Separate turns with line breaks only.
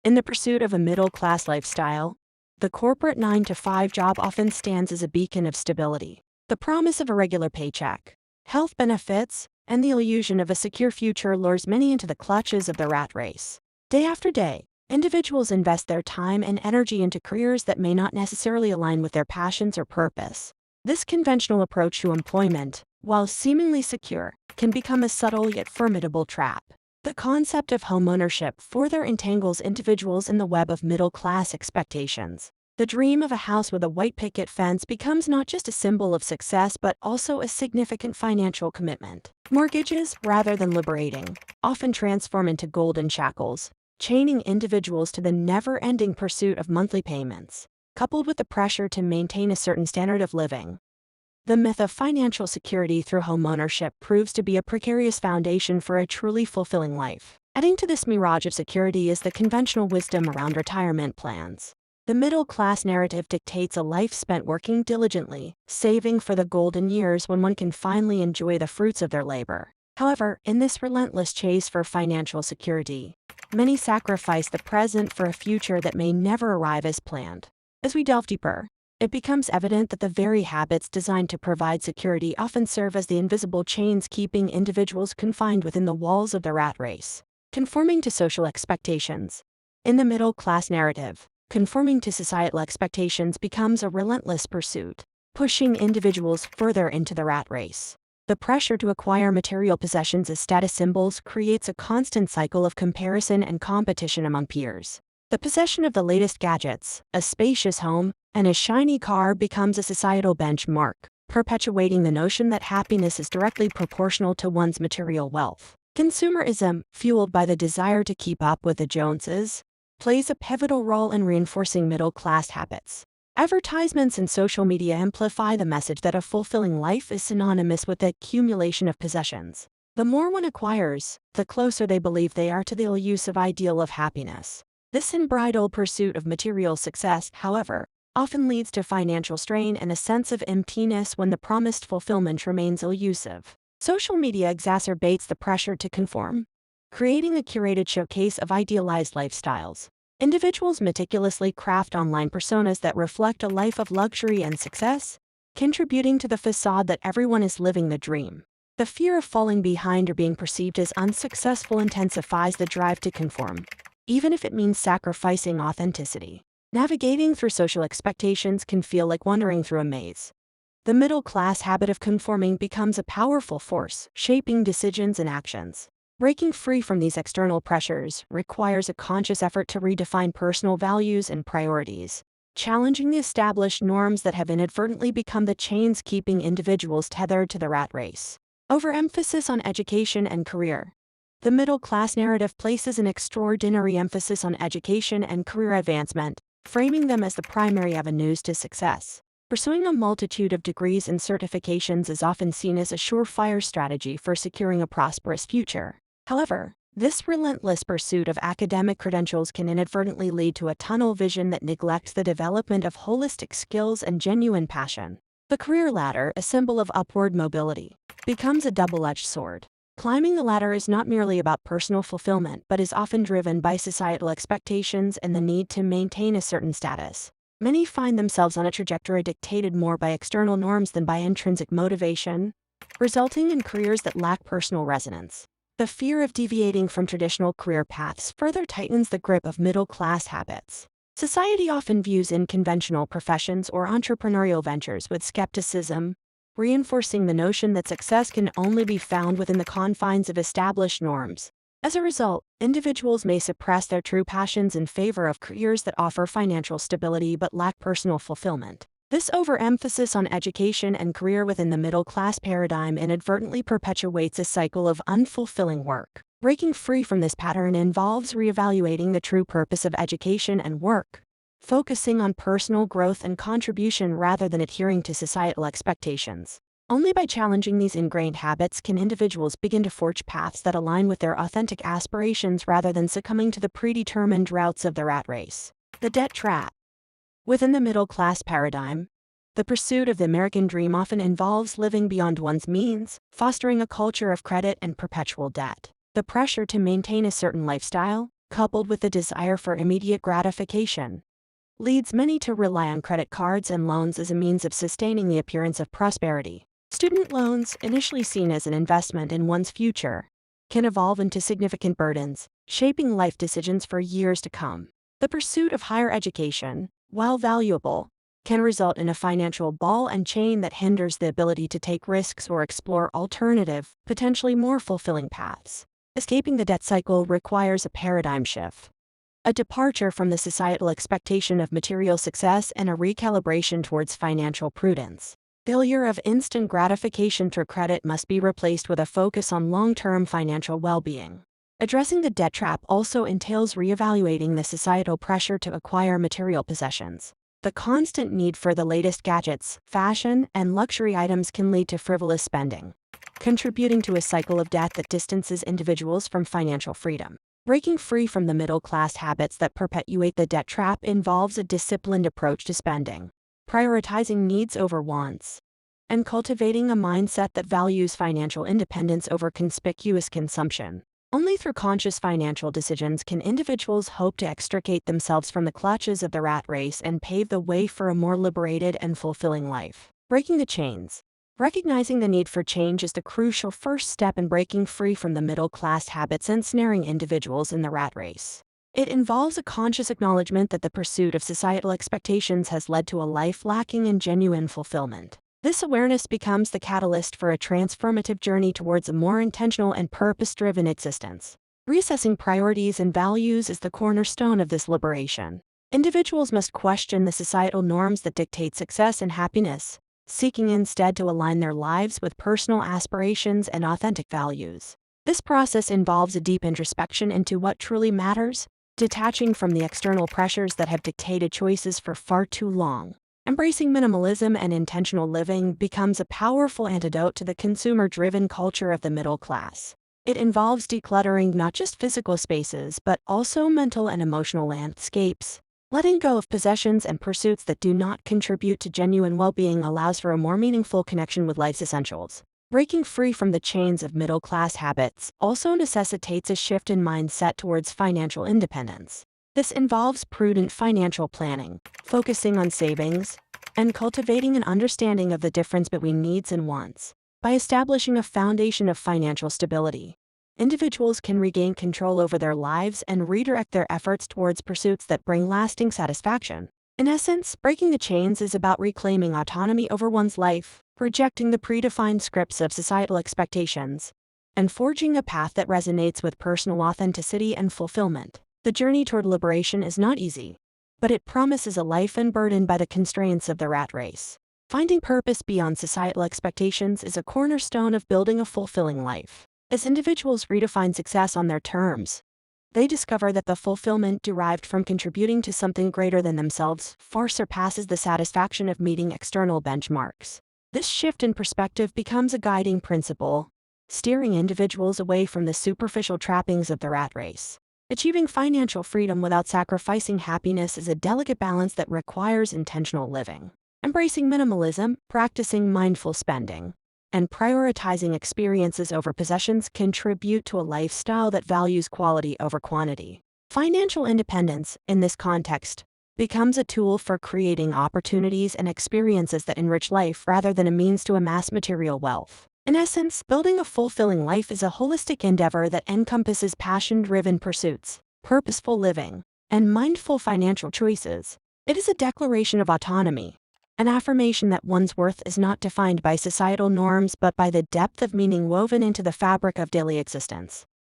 In the pursuit of a middle-class lifestyle, the corporate 9-to-5 job often stands as a beacon of stability. The promise of a regular paycheck, health benefits, and the illusion of a secure future lures many into the clutches of the rat race. Day after day, individuals invest their time and energy into careers that may not necessarily align with their passions or purpose. This conventional approach to employment, while seemingly secure, can become a subtle yet formidable trap. The concept of homeownership further entangles individuals in the web of middle-class expectations. The dream of a house with a white picket fence becomes not just a symbol of success but also a significant financial commitment. Mortgages, rather than liberating, often transform into golden shackles, chaining individuals to the never-ending pursuit of monthly payments, coupled with the pressure to maintain a certain standard of living. The myth of financial security through homeownership proves to be a precarious foundation for a truly fulfilling life. Adding to this mirage of security is the conventional wisdom around retirement plans. The middle-class narrative dictates a life spent working diligently, saving for the golden years when one can finally enjoy the fruits of their labor. However, in this relentless chase for financial security, many sacrifice the present for a future that may never arrive as planned. As we delve deeper, it becomes evident that the very habits designed to provide security often serve as the invisible chains keeping individuals confined within the walls of the rat race. Conforming to social expectations. In the middle-class narrative, conforming to societal expectations becomes a relentless pursuit, pushing individuals further into the rat race. The pressure to acquire material possessions as status symbols creates a constant cycle of comparison and competition among peers. The possession of the latest gadgets, a spacious home, and a shiny car becomes a societal benchmark, perpetuating the notion that happiness is directly proportional to one's material wealth. Consumerism, fueled by the desire to keep up with the Joneses, plays a pivotal role in reinforcing middle-class habits. Advertisements and social media amplify the message that a fulfilling life is synonymous with the accumulation of possessions. The more one acquires, the closer they believe they are to the elusive ideal of happiness. This unbridled pursuit of material success, however, often leads to financial strain and a sense of emptiness when the promised fulfillment remains elusive. Social media exacerbates the pressure to conform, creating a curated showcase of idealized lifestyles. Individuals meticulously craft online personas that reflect a life of luxury and success, contributing to the facade that everyone is living the dream. The fear of falling behind or being perceived as unsuccessful intensifies the drive to conform, even if it means sacrificing authenticity. Navigating through social expectations can feel like wandering through a maze. The middle-class habit of conforming becomes a powerful force, shaping decisions and actions. Breaking free from these external pressures requires a conscious effort to redefine personal values and priorities, challenging the established norms that have inadvertently become the chains keeping individuals tethered to the rat race. Overemphasis on education and career. The middle-class narrative places an extraordinary emphasis on education and career advancement, framing them as the primary avenues to success. Pursuing a multitude of degrees and certifications is often seen as a surefire strategy for securing a prosperous future. However, this relentless pursuit of academic credentials can inadvertently lead to a tunnel vision that neglects the development of holistic skills and genuine passion. The career ladder, a symbol of upward mobility, becomes a double-edged sword. Climbing the ladder is not merely about personal fulfillment but is often driven by societal expectations and the need to maintain a certain status. Many find themselves on a trajectory dictated more by external norms than by intrinsic motivation, resulting in careers that lack personal resonance. The fear of deviating from traditional career paths further tightens the grip of middle-class habits. Society often views unconventional professions or entrepreneurial ventures with skepticism, reinforcing the notion that success can only be found within the confines of established norms. As a result, individuals may suppress their true passions in favor of careers that offer financial stability but lack personal fulfillment. This overemphasis on education and career within the middle-class paradigm inadvertently perpetuates a cycle of unfulfilling work. Breaking free from this pattern involves reevaluating the true purpose of education and work, focusing on personal growth and contribution rather than adhering to societal expectations. Only by challenging these ingrained habits can individuals begin to forge paths that align with their authentic aspirations rather than succumbing to the predetermined routes of the rat race. The debt trap. Within the middle-class paradigm, the pursuit of the American dream often involves living beyond one's means, fostering a culture of credit and perpetual debt. The pressure to maintain a certain lifestyle, coupled with the desire for immediate gratification, leads many to rely on credit cards and loans as a means of sustaining the appearance of prosperity. Student loans, initially seen as an investment in one's future, can evolve into significant burdens, shaping life decisions for years to come. The pursuit of higher education, while valuable, can result in a financial ball and chain that hinders the ability to take risks or explore alternative, potentially more fulfilling paths. Escaping the debt cycle requires a paradigm shift, a departure from the societal expectation of material success and a recalibration towards financial prudence. Failure of instant gratification through credit must be replaced with a focus on long-term financial well-being. Addressing the debt trap also entails reevaluating the societal pressure to acquire material possessions. The constant need for the latest gadgets, fashion, and luxury items can lead to frivolous spending, contributing to a cycle of debt that distances individuals from financial freedom. Breaking free from the middle-class habits that perpetuate the debt trap involves a disciplined approach to spending, prioritizing needs over wants, and cultivating a mindset that values financial independence over conspicuous consumption. Only through conscious financial decisions can individuals hope to extricate themselves from the clutches of the rat race and pave the way for a more liberated and fulfilling life. Breaking the chains. Recognizing the need for change is the crucial first step in breaking free from the middle-class habits ensnaring individuals in the rat race. It involves a conscious acknowledgement that the pursuit of societal expectations has led to a life lacking in genuine fulfillment. This awareness becomes the catalyst for a transformative journey towards a more intentional and purpose-driven existence. Reassessing priorities and values is the cornerstone of this liberation. Individuals must question the societal norms that dictate success and happiness, seeking instead to align their lives with personal aspirations and authentic values. This process involves a deep introspection into what truly matters, detaching from the external pressures that have dictated choices for far too long. Embracing minimalism and intentional living becomes a powerful antidote to the consumer-driven culture of the middle class. It involves decluttering not just physical spaces but also mental and emotional landscapes. Letting go of possessions and pursuits that do not contribute to genuine well-being allows for a more meaningful connection with life's essentials. Breaking free from the chains of middle-class habits also necessitates a shift in mindset towards financial independence. This involves prudent financial planning, focusing on savings, and cultivating an understanding of the difference between needs and wants. By establishing a foundation of financial stability, individuals can regain control over their lives and redirect their efforts towards pursuits that bring lasting satisfaction. In essence, breaking the chains is about reclaiming autonomy over one's life, rejecting the predefined scripts of societal expectations, and forging a path that resonates with personal authenticity and fulfillment. The journey toward liberation is not easy, but it promises a life unburdened by the constraints of the rat race. Finding purpose beyond societal expectations is a cornerstone of building a fulfilling life. As individuals redefine success on their terms, they discover that the fulfillment derived from contributing to something greater than themselves far surpasses the satisfaction of meeting external benchmarks. This shift in perspective becomes a guiding principle, steering individuals away from the superficial trappings of the rat race. Achieving financial freedom without sacrificing happiness is a delicate balance that requires intentional living. Embracing minimalism, practicing mindful spending, and prioritizing experiences over possessions contribute to a lifestyle that values quality over quantity. Financial independence, in this context, becomes a tool for creating opportunities and experiences that enrich life rather than a means to amass material wealth. In essence, building a fulfilling life is a holistic endeavor that encompasses passion-driven pursuits, purposeful living, and mindful financial choices. It is a declaration of autonomy, an affirmation that one's worth is not defined by societal norms but by the depth of meaning woven into the fabric of daily existence.